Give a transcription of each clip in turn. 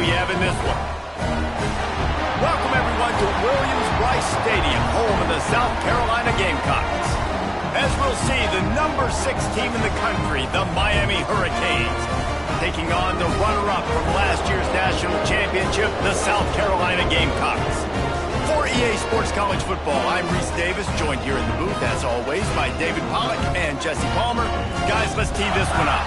we have in this one. Welcome, everyone, to Williams-Brice Stadium, home of the South Carolina Gamecocks. As we'll see, the number 6 team in the country, the Miami Hurricanes, taking on the runner-up from last year's national championship, the South Carolina Gamecocks. For EA Sports College Football, I'm Reese Davis, joined here in the booth, as always, by David Pollack and Jesse Palmer. Guys, let's tee this one up.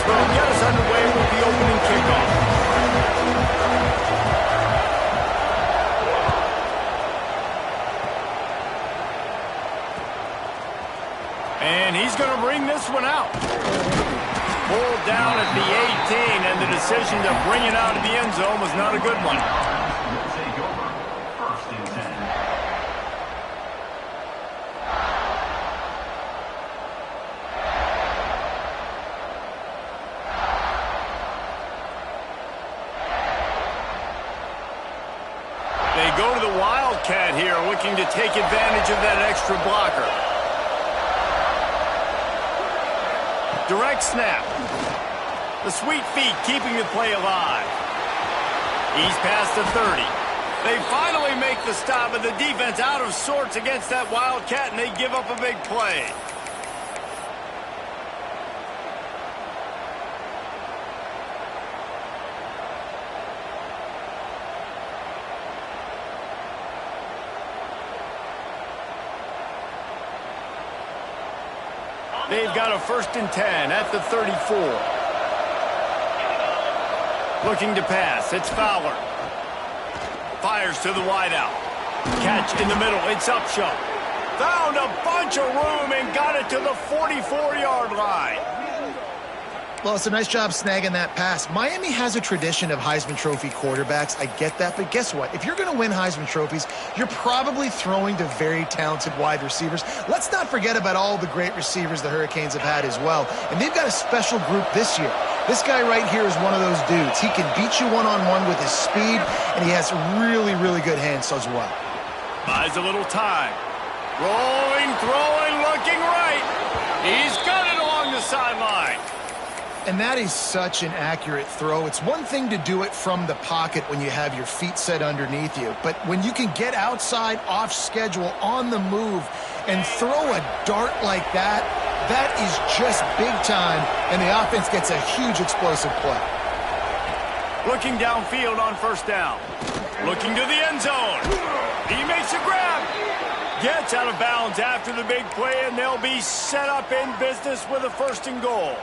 Will get us underway with the opening kickoff. And he's going to bring this one out. Pulled down at the 18, and the decision to bring it out of the end zone was not a good one. Go to the Wildcat here, looking to take advantage of that extra blocker. Direct snap. The sweet feet keeping the play alive. He's past the 30. They finally make the stop, and the defense out of sorts against that Wildcat, and they give up a big play. They've got a 1st and 10 at the 34. Looking to pass. It's Fowler. Fires to the wideout. Catch in the middle. It's Upshaw. Found a bunch of room and got it to the 44-yard line. Well, it's a nice job snagging that pass. Miami has a tradition of Heisman Trophy quarterbacks. I get that, but guess what? If you're going to win Heisman Trophies, you're probably throwing to very talented wide receivers. Let's not forget about all the great receivers the Hurricanes have had as well. And they've got a special group this year. This guy right here is one of those dudes. He can beat you one-on-one with his speed, and he has really, really good hands as well. Buys a little time. Rolling, throwing, looking right. He's got it along the sideline. And that is such an accurate throw. It's one thing to do it from the pocket when you have your feet set underneath you, but when you can get outside, off schedule, on the move, and throw a dart like that, that is just big time, and the offense gets a huge explosive play. Looking downfield on 1st down. Looking to the end zone. He makes a grab. Gets out of bounds after the big play, and they'll be set up in business with a 1st and goal.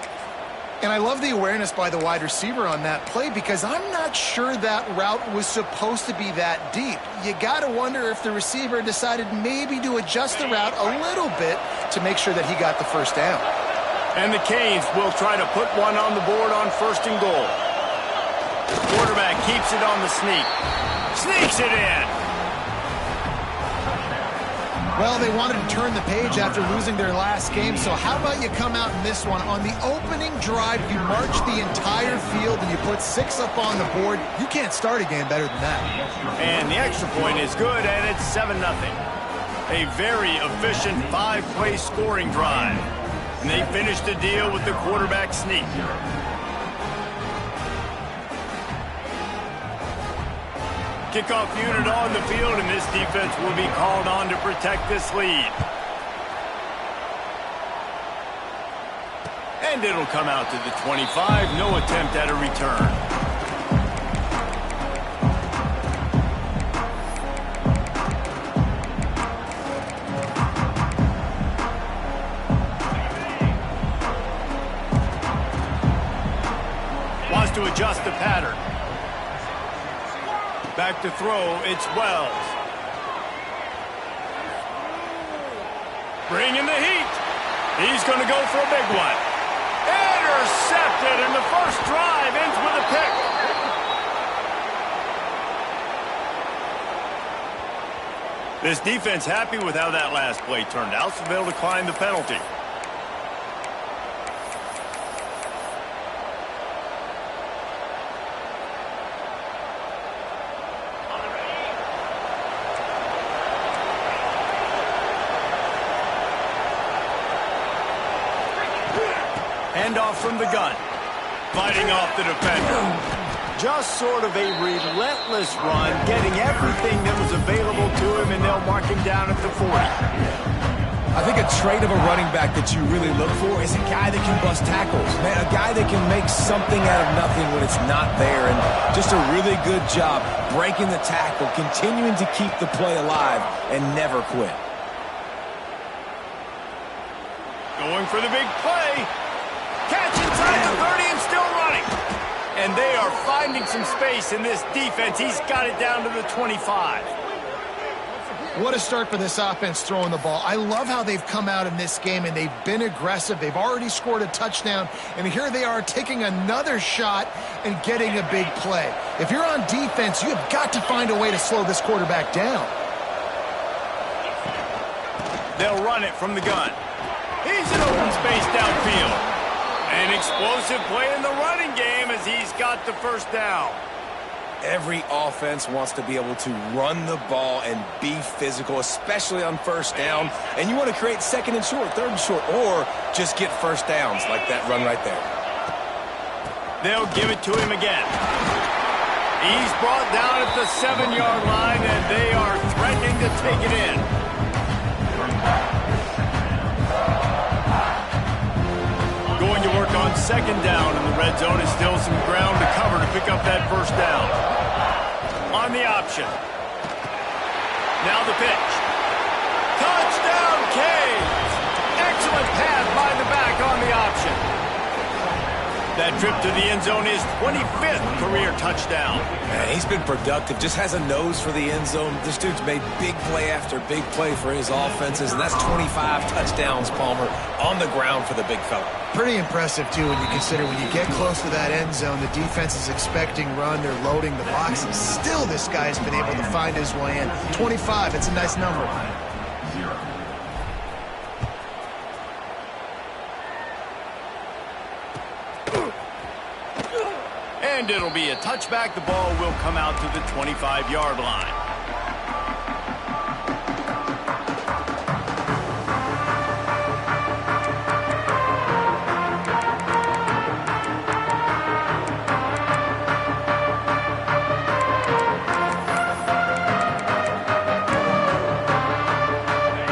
And I love the awareness by the wide receiver on that play because I'm not sure that route was supposed to be that deep. You got to wonder if the receiver decided maybe to adjust the route a little bit to make sure that he got the 1st down. And the Canes will try to put one on the board on 1st and goal. Quarterback keeps it on the sneak. Sneaks it in. Well, they wanted to turn the page after losing their last game, so how about you come out in this one? On the opening drive, you march the entire field and you put 6 up on the board. You can't start a game better than that. And the extra point is good, and it's 7-0. A very efficient 5-play scoring drive. And they finish the deal with the quarterback sneak. Kickoff unit on the field, and this defense will be called on to protect this lead. And it'll come out to the 25. No attempt at a return. Wants to adjust the pattern. Back to throw, it's Wells. Bringing the heat. He's going to go for a big one. Intercepted, and the first drive ends with a pick. This defense happy with how that last play turned out, so they'll decline the penalty. Handoff from the gun. Fighting off the defender. Just sort of a relentless run, getting everything that was available to him, and they'll mark him down at the 40. I think a trait of a running back that you really look for is a guy that can bust tackles. Man, a guy that can make something out of nothing when it's not there. And just a really good job breaking the tackle, continuing to keep the play alive, and never quit. Going for the big play. Catch inside the 30 and still running. And they are finding some space in this defense. He's got it down to the 25. What a start for this offense throwing the ball. I love how they've come out in this game, and they've been aggressive. They've already scored a touchdown, and here they are taking another shot and getting a big play. If you're on defense, you have got to find a way to slow this quarterback down. They'll run it from the gun. He's in open space downfield. An explosive play in the running game as he's got the first down. Every offense wants to be able to run the ball and be physical, especially on first down. And you want to create second and short, third and short, or just get first downs like that run right there. They'll give it to him again. He's brought down at the 7-yard line, and they are threatening to take it in. Going to work on second down in the red zone. Is still some ground to cover to pick up that first down. On the option. Now the pitch. Touchdown, Canes! Excellent pass by the back on the option. That trip to the end zone is 25th career touchdown. Man, he's been productive, just has a nose for the end zone. This dude's made big play after big play for his offenses, and that's 25 touchdowns, Palmer, on the ground for the big fella. Pretty impressive, too, when you consider when you get close to that end zone, the defense is expecting run, they're loading the boxes. Still, this guy's been able to find his way in. 25, it's a nice number. And it'll be a touchback. The ball will come out to the 25-yard line.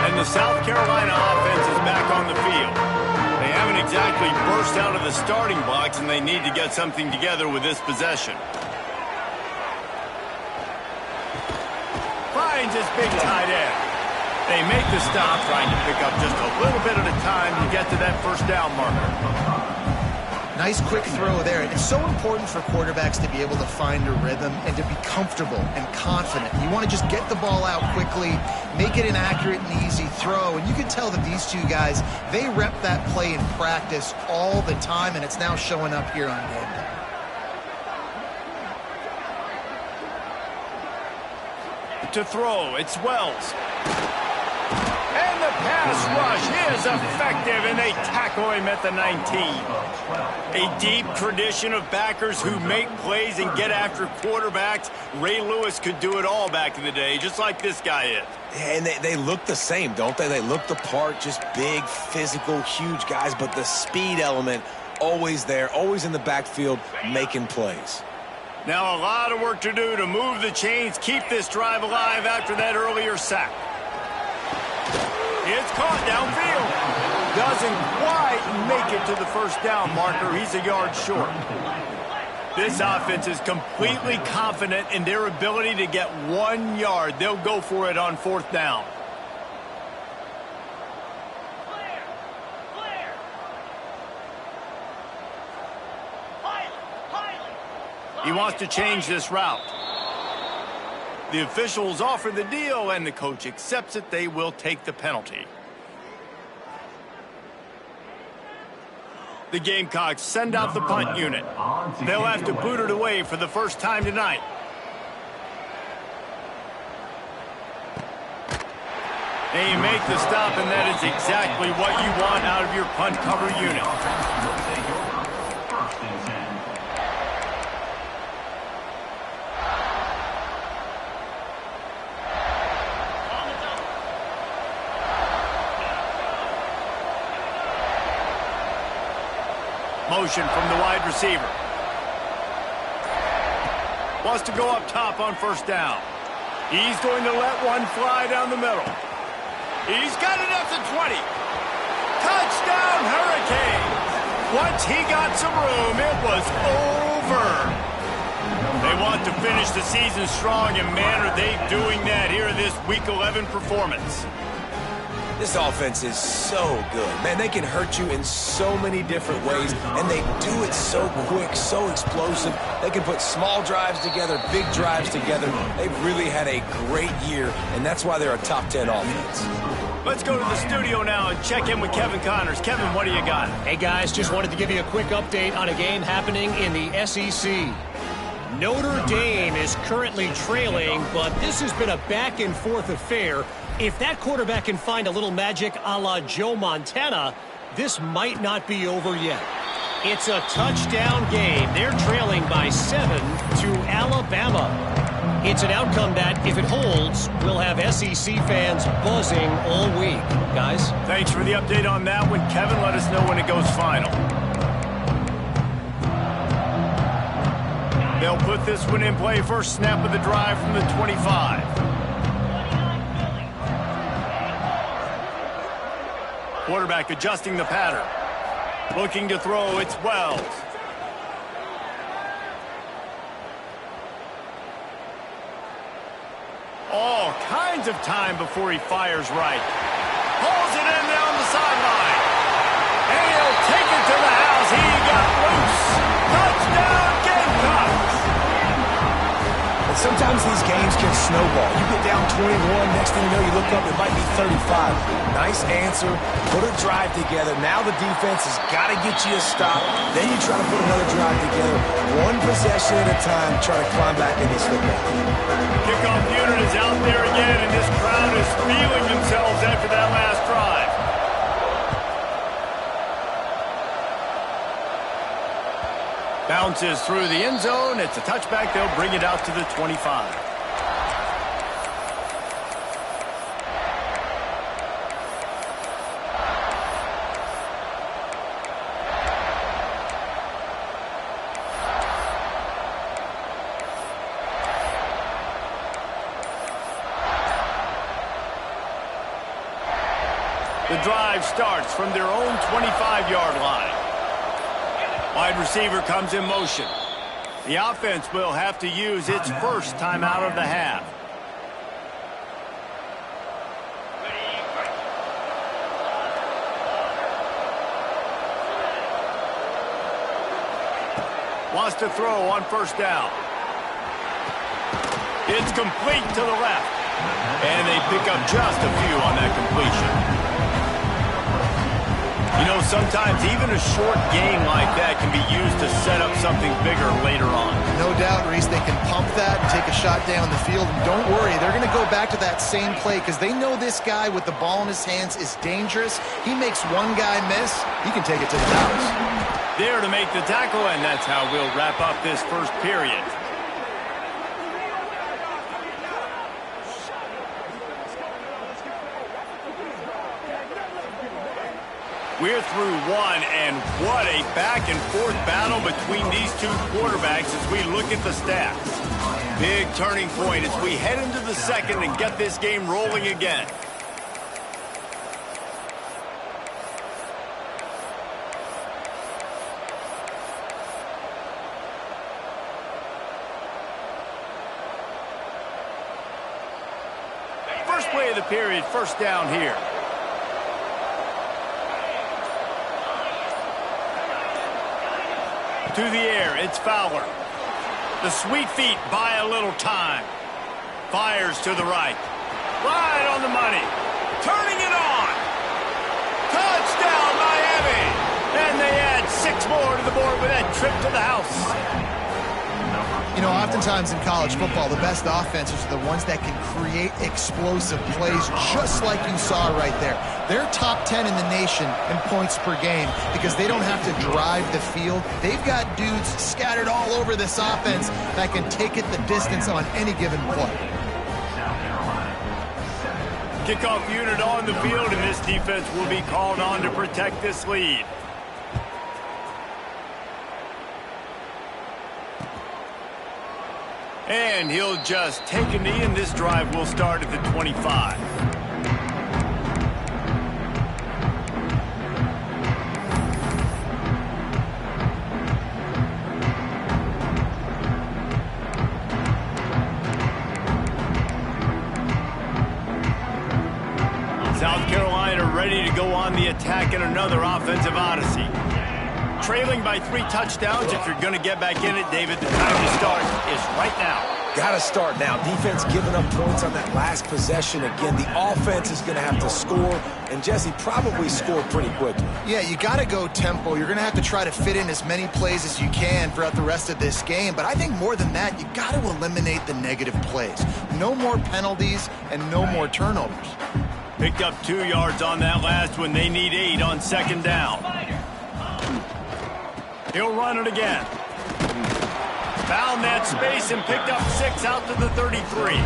And the South Carolina offense is back on the field. They haven't exactly burst out of the starting blocks, and they need to get something together with this possession. Finds his big tight end. They make the stop, trying to pick up just a little bit at a time to get to that first down marker. Nice quick throw there. It's so important for quarterbacks to be able to find a rhythm and to be comfortable and confident. You want to just get the ball out quickly, make it an accurate and easy throw. And you can tell that these two guys, they rep that play in practice all the time, and it's now showing up here on game day. To throw, it's Wells. And the pass rush is effective, and they tackle him at the 19. A deep tradition of backers who make plays and get after quarterbacks. Ray Lewis could do it all back in the day, just like this guy is. And they look the same, don't they? They look the part, just big, physical, huge guys, but the speed element always there, always in the backfield, making plays. Now a lot of work to do to move the chains, keep this drive alive after that earlier sack. It's caught downfield. Doesn't quite make it to the first down marker. He's a yard short. This offense is completely confident in their ability to get 1 yard. They'll go for it on fourth down. He wants to change this route. The officials offer the deal, and the coach accepts it. They will take the penalty. The Gamecocks send out the punt unit. They'll have to boot it away for the first time tonight. And you make the stop, and that is exactly what you want out of your punt cover unit. Motion from the wide receiver. Wants to go up top on first down. He's going to let one fly down the middle. He's got it at the 20. Touchdown, Hurricanes. Once he got some room, it was over. They want to finish the season strong, and man, are they doing that here in this Week 11 performance. This offense is so good. Man, they can hurt you in so many different ways, and they do it so quick, so explosive. They can put small drives together, big drives together. They've really had a great year, and that's why they're a top 10 offense. Let's go to the studio now and check in with Kevin Connors. Kevin, what do you got? Hey, guys, just wanted to give you a quick update on a game happening in the SEC. Notre Dame is currently trailing, but this has been a back-and-forth affair. If that quarterback can find a little magic a la Joe Montana, this might not be over yet. It's a touchdown game. They're trailing by 7 to Alabama. It's an outcome that, if it holds, will have SEC fans buzzing all week. Guys? Thanks for the update on that one, Kevin. Let us know when it goes final. They'll put this one in play. First snap of the drive from the 25. Quarterback adjusting the pattern. Looking to throw, it's Wells. All kinds of time before he fires right. Pulls it in down the sideline. And he'll take it to the house. He got loose. Touchdown, Gamecocks. And sometimes these games can snowball. You get down 21, next thing you know, you look up, it might be 35. Nice answer. Put a drive together. Now the defense has got to get you a stop. Then you try to put another drive together. One possession at a time, try to climb back in this football. Kickoff unit is out there again, and this crowd is feeling themselves after that last drive. Bounces through the end zone. It's a touchback. They'll bring it out to the 25. The drive starts from their own 25-yard line. Wide receiver comes in motion. The offense will have to use its first time out of the half. Wants to throw on first down. It's complete to the left. And they pick up just a few on that completion. You know, sometimes even a short game like that can be used to set up something bigger later on. No doubt, Reese, they can pump that and take a shot down the field. And don't worry, they're going to go back to that same play because they know this guy with the ball in his hands is dangerous. He makes one guy miss, he can take it to the house. There to make the tackle, and that's how we'll wrap up this first period. We're through one, and what a back-and-forth battle between these two quarterbacks as we look at the stats. Big turning point as we head into the second and get this game rolling again. First play of the period, first down here. To the air, it's Fowler. The sweet feet buy a little time. Fires to the right. Right on the money. Turning it on. Touchdown, Miami. And they add 6 more to the board with that trip to the house. You know, oftentimes in college football, the best offenses are the ones that can create explosive plays, just like you saw right there. They're top 10 in the nation in points per game because they don't have to drive the field. They've got dudes scattered all over this offense that can take it the distance on any given play. Kickoff unit on the field, and this defense will be called on to protect this lead. And he'll just take a knee, and this drive will start at the 25. South Carolina ready to go on the attack in another offensive odyssey. Trailing by 3 touchdowns. If you're going to get back in it, David, the time to start is right now. Got to start now. Defense giving up points on that last possession. Again, the offense is going to have to score, and Jesse probably scored pretty quickly. Yeah, you got to go tempo. You're going to have to try to fit in as many plays as you can throughout the rest of this game. But I think more than that, you got to eliminate the negative plays. No more penalties and no more turnovers. Picked up 2 yards on that last one. They need 8 on second down. He'll run it again. Found that space and picked up 6 out to the 33.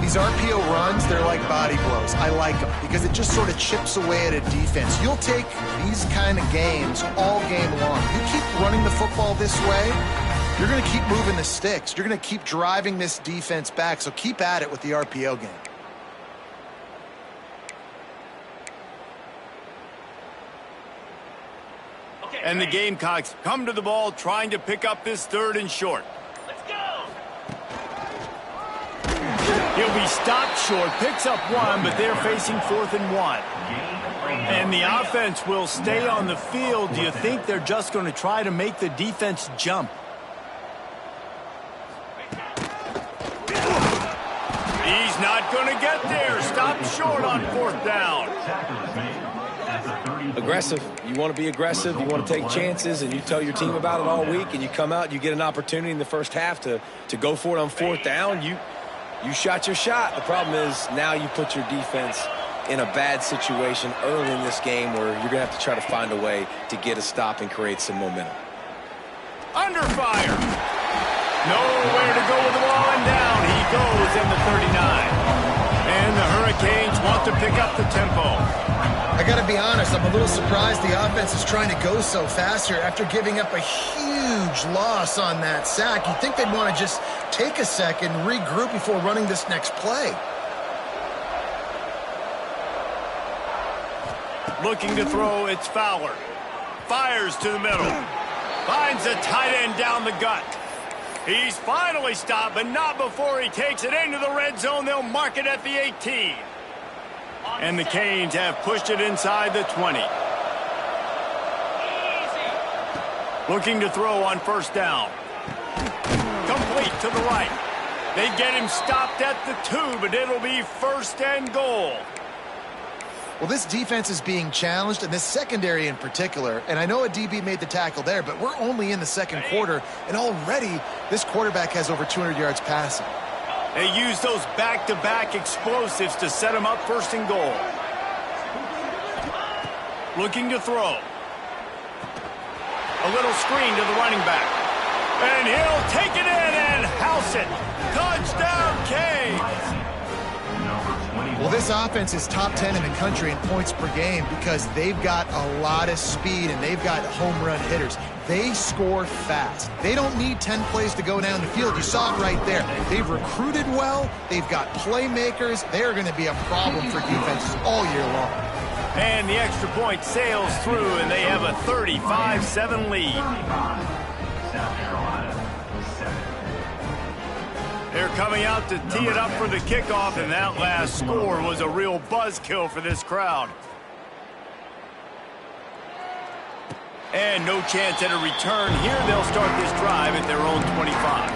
These RPO runs, they're like body blows. I like them because it just sort of chips away at a defense. You'll take these kind of games all game long. You keep running the football this way, you're going to keep moving the sticks. You're going to keep driving this defense back, so keep at it with the RPO game. And the Gamecocks come to the ball trying to pick up this 3rd and short. Let's go! He'll be stopped short, picks up 1, but they're facing 4th and 1. And the offense will stay on the field. Do you think they're just going to try to make the defense jump? He's not going to get there. Stopped short on 4th down. Aggressive. You want to be aggressive. You want to take chances, and you tell your team about it all week, and you come out and you get an opportunity in the first half to go for it on 4th down. You shot your shot. The problem is now you put your defense in a bad situation early in this game where you're going to have to try to find a way to get a stop and create some momentum. Under fire. Nowhere to go with the ball, and down he goes in the 39. And the Hurricanes want to pick up the tempo. I got to be honest, I'm a little surprised the offense is trying to go so fast here after giving up a huge loss on that sack. You'd think they'd want to just take a second, regroup before running this next play. Looking to throw, it's Fowler. Fires to the middle. Finds a tight end down the gut. He's finally stopped, but not before he takes it into the red zone. They'll mark it at the 18. And the Canes have pushed it inside the 20. Looking to throw on 1st down. Complete to the right. They get him stopped at the 2, but it'll be 1st and goal. Well, this defense is being challenged, and this secondary in particular, and I know a DB made the tackle there, but we're only in the 2nd quarter, and already this quarterback has over 200 yards passing. They use those back-to-back explosives to set him up 1st and goal. Looking to throw. A little screen to the running back. And he'll take it in and house it. Touchdown, Canes! Well, this offense is top 10 in the country in points per game because they've got a lot of speed and they've got home run hitters. They score fast. They don't need 10 plays to go down the field. You saw it right there. They've recruited well. They've got playmakers. They're going to be a problem for defenses all year long. And the extra point sails through, and they have a 35-7 lead. They're coming out to tee it up for the kickoff, and that last score was a real buzzkill for this crowd. And no chance at a return here. They'll start this drive at their own 25.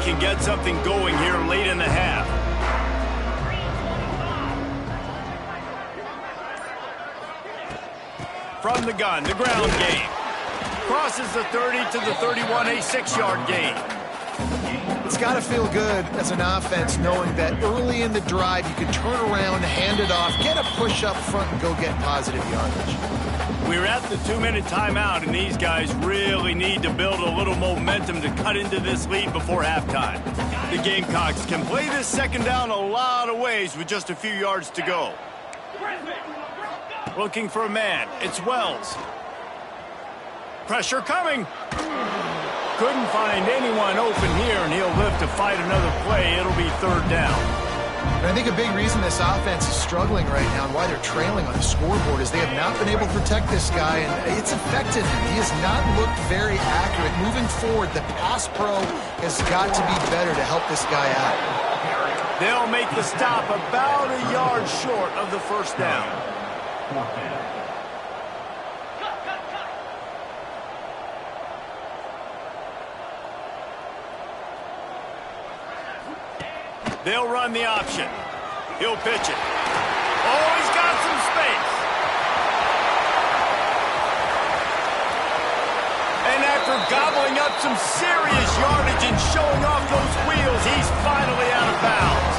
can get something going here late in the half. From the gun, the ground game. Crosses the 30 to the 31, a 6-yard gain. It's got to feel good as an offense knowing that early in the drive you can turn around, hand it off, get a push up front, and go get positive yardage. We're at the 2-minute timeout, and these guys really need to build a little momentum to cut into this lead before halftime. The Gamecocks can play this second down a lot of ways with just a few yards to go. Looking for a man. It's Wells. Pressure coming. Couldn't find anyone open here, and he'll live to fight another play. It'll be third down. And I think a big reason this offense is struggling right now and why they're trailing on the scoreboard is they have not been able to protect this guy, and it's affected him. He has not looked very accurate. Moving forward, the pass pro has got to be better to help this guy out. They'll make the stop about a yard short of the first down. They'll run the option. He'll pitch it. Oh, he's got some space. And after gobbling up some serious yardage and showing off those wheels, he's finally out of bounds.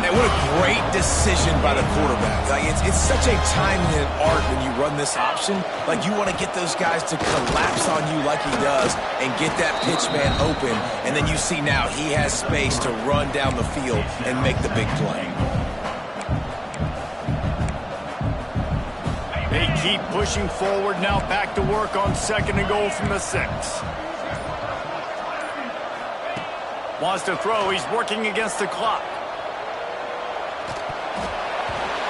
And what a great decision by the quarterback. Like it's such a timing and art when you run this option. Like you want to get those guys to collapse on you like he does and get that pitch man open. And then you see now he has space to run down the field and make the big play. They keep pushing forward now, back to work on 2nd and goal from the 6. Wants to throw. He's working against the clock.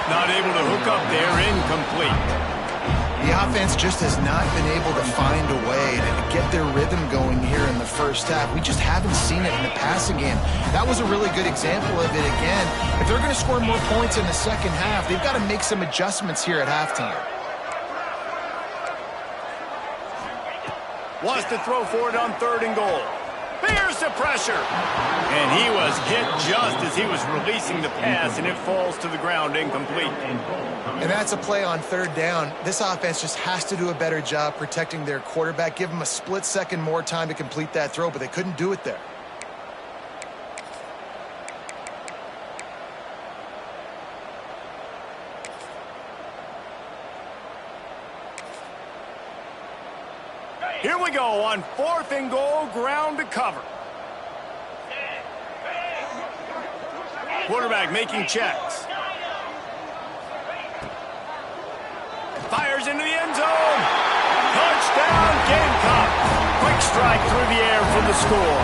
Not able to hook up there, incomplete. The offense just has not been able to find a way to get their rhythm going here in the first half. We just haven't seen it in the passing game. That was a really good example of it again. If they're going to score more points in the second half, they've got to make some adjustments here at halftime. Wants to throw for it on 3rd and goal. Here's the pressure. And he was hit just as he was releasing the pass, and it falls to the ground incomplete. And that's a play on 3rd down. This offense just has to do a better job protecting their quarterback. Give him a split second more time to complete that throw, but they couldn't do it there. Here we go on 4th and goal, ground to cover. Quarterback making checks. Fires into the end zone. Touchdown, Gamecock. Quick strike through the air for the score.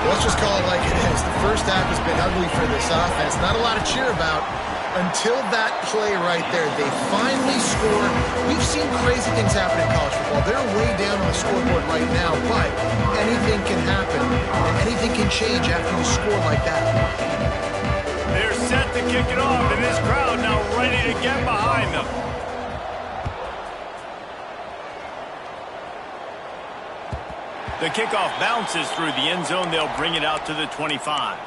Let's just call it like it is. The first half has been ugly for this offense. Not a lot to cheer about until that play right there. They finally scored. We've seen crazy things happen in college football. They're way down on the scoreboard right now, but anything can happen, and anything can change after you score like that. They're set to kick it off, and this crowd now ready to get behind them. The kickoff bounces through the end zone. They'll bring it out to the 25.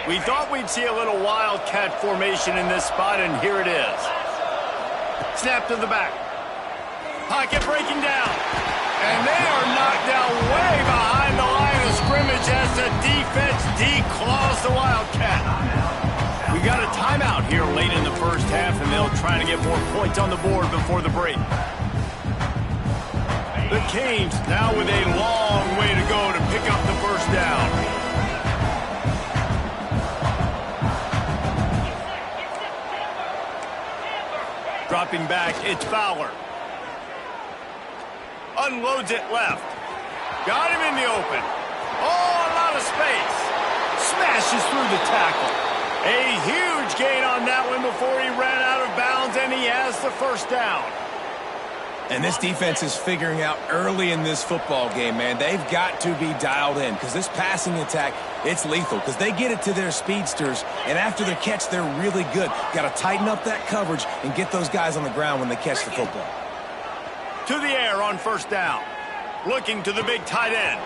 We thought we'd see a little wildcat formation in this spot, and here it is. Snap to the back. Pocket breaking down. And they are knocked down way behind the line of scrimmage as the defense declaws the Wildcat. We got a timeout here late in the first half, and they'll try to get more points on the board before the break. The Canes now with a long way to go to pick up the first down. Dropping back, it's Fowler. Unloads it left. Got him in the open. Oh, a lot of space. Smashes through the tackle. A huge gain on that one before he ran out of bounds, and he has the first down. And this defense is figuring out early in this football game, man. They've got to be dialed in because this passing attack, it's lethal because they get it to their speedsters, and after the catch, they're really good. Got to tighten up that coverage and get those guys on the ground when they catch the football. To the air on first down. Looking to the big tight end.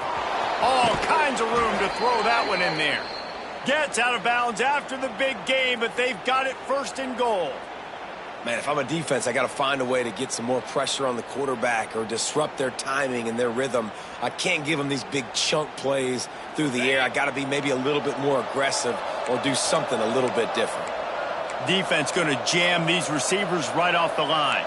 All kinds of room to throw that one in there. Gets out of bounds after the big game, but they've got it first and goal. Man, if I'm a defense, I got to find a way to get some more pressure on the quarterback or disrupt their timing and their rhythm. I can't give them these big chunk plays through the air. I got to be maybe a little bit more aggressive or do something a little bit different. Defense going to jam these receivers right off the line.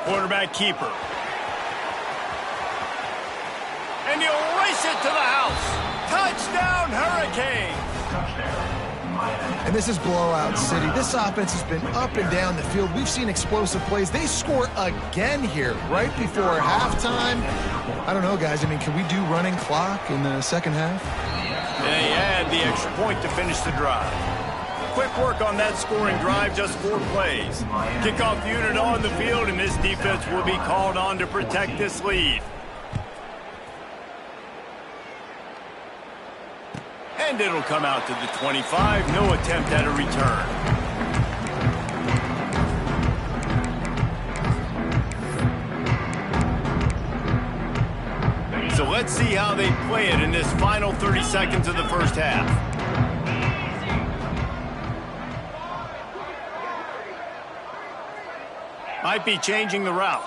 Quarterback keeper. And he'll race it to the house. Touchdown, Hurricanes. And this is blowout city. This offense has been up and down the field. We've seen explosive plays. They score again here right before halftime. I don't know, guys. I mean, can we do running clock in the second half? They add the extra point to finish the drive. Quick work on that scoring drive, just 4 plays. Kickoff unit on the field, and this defense will be called on to protect this lead. And it'll come out to the 25. No attempt at a return. So let's see how they play it in this final 30 seconds of the first half. Might be changing the route.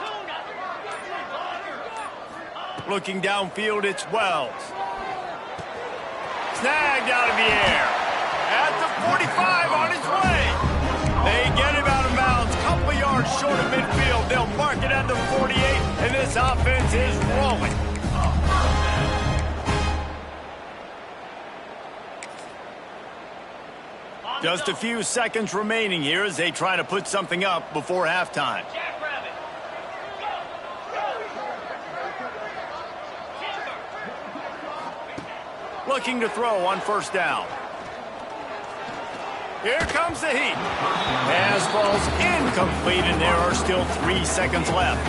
Looking downfield, it's Wells. Snagged out of the air. At the 45 on his way. They get him out of bounds. Couple yards short of midfield. They'll mark it at the 48, and this offense is rolling. Just a few seconds remaining here as they try to put something up before halftime. Looking to throw on first down. Here comes the heat. Pass falls incomplete, and there are still 3 seconds left.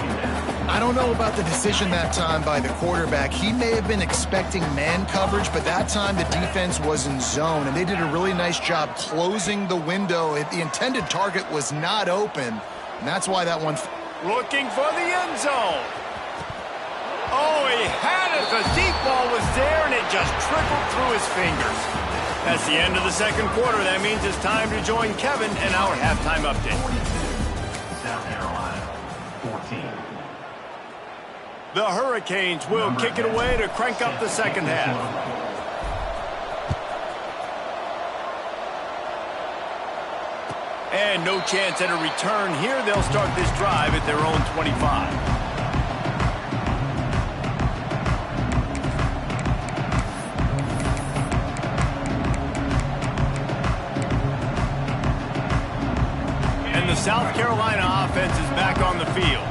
I don't know about the decision that time by the quarterback. He may have been expecting man coverage, but that time the defense was in zone, and they did a really nice job closing the window. The intended target was not open, and that's why that one... Looking for the end zone. Oh, he had it. The deep ball was there, and it just trickled through his fingers. That's the end of the second quarter. That means it's time to join Kevin and our halftime update. South Carolina, 14. The Hurricanes will kick it away to crank up the second half. And no chance at a return here. They'll start this drive at their own 25. And the South Carolina offense is back on the field.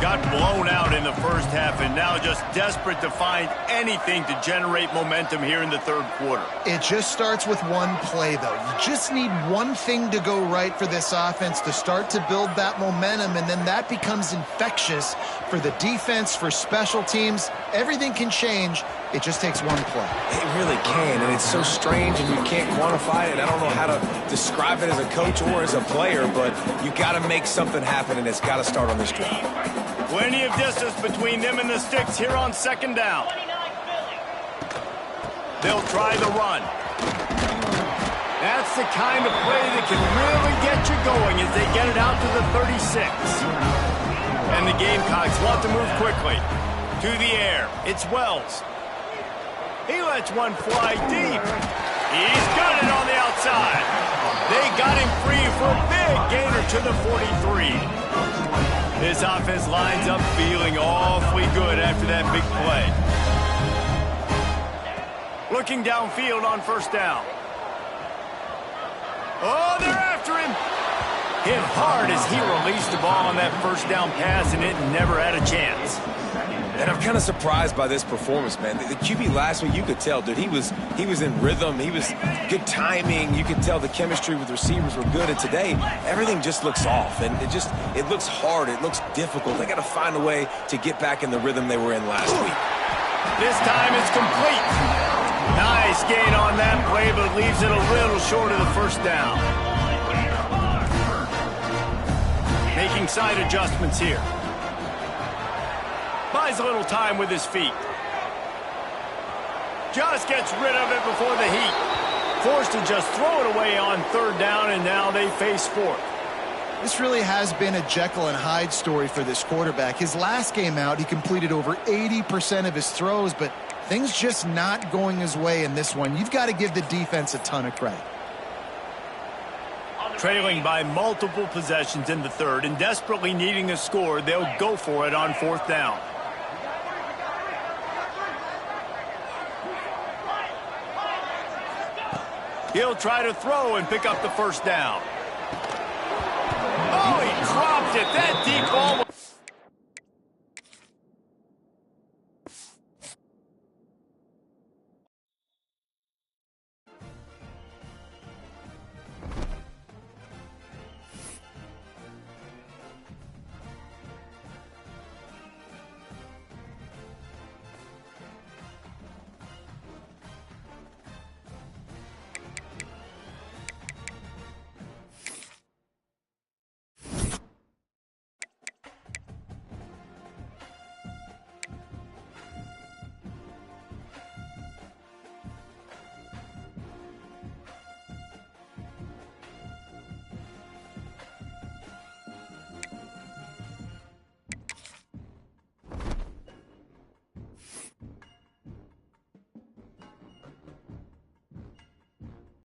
Got blown out in the first half and now just desperate to find anything to generate momentum here in the third quarter. It just starts with one play, though. You just need one thing to go right for this offense to start to build that momentum, and then that becomes infectious for the defense, for special teams. Everything can change. It just takes one play. It really can, and it's so strange, and you can't quantify it. I don't know how to describe it as a coach or as a player, but you got to make something happen, and it's got to start on this drive. Plenty of distance between them and the sticks here on second down. They'll try the run. That's the kind of play that can really get you going as they get it out to the 36. And the Gamecocks want to move quickly. To the air, it's Wells. He lets one fly deep. He's got it on the outside. They got him free for a big gainer to the 43. This offense lines up feeling awfully good after that big play. Looking downfield on first down. Oh, they're after him. Hit hard as he released the ball on that first down pass, and it never had a chance. And I'm kind of surprised by this performance, man. The QB last week, you could tell, dude, he was in rhythm. He was good timing. You could tell the chemistry with receivers were good. And today, everything just looks off. And it looks hard. It looks difficult. They got to find a way to get back in the rhythm they were in last week. This time it's complete. Nice gain on that play, but leaves it a little short of the first down. Making side adjustments here. Buys a little time with his feet. Just gets rid of it before the heat. Forced to just throw it away on third down, and now they face fourth. This really has been a Jekyll and Hyde story for this quarterback. His last game out, he completed over 80% of his throws, but things just not going his way in this one. You've got to give the defense a ton of credit. Trailing by multiple possessions in the third and desperately needing a score, they'll go for it on fourth down. He'll try to throw and pick up the first down. Oh, he dropped it. That deep ball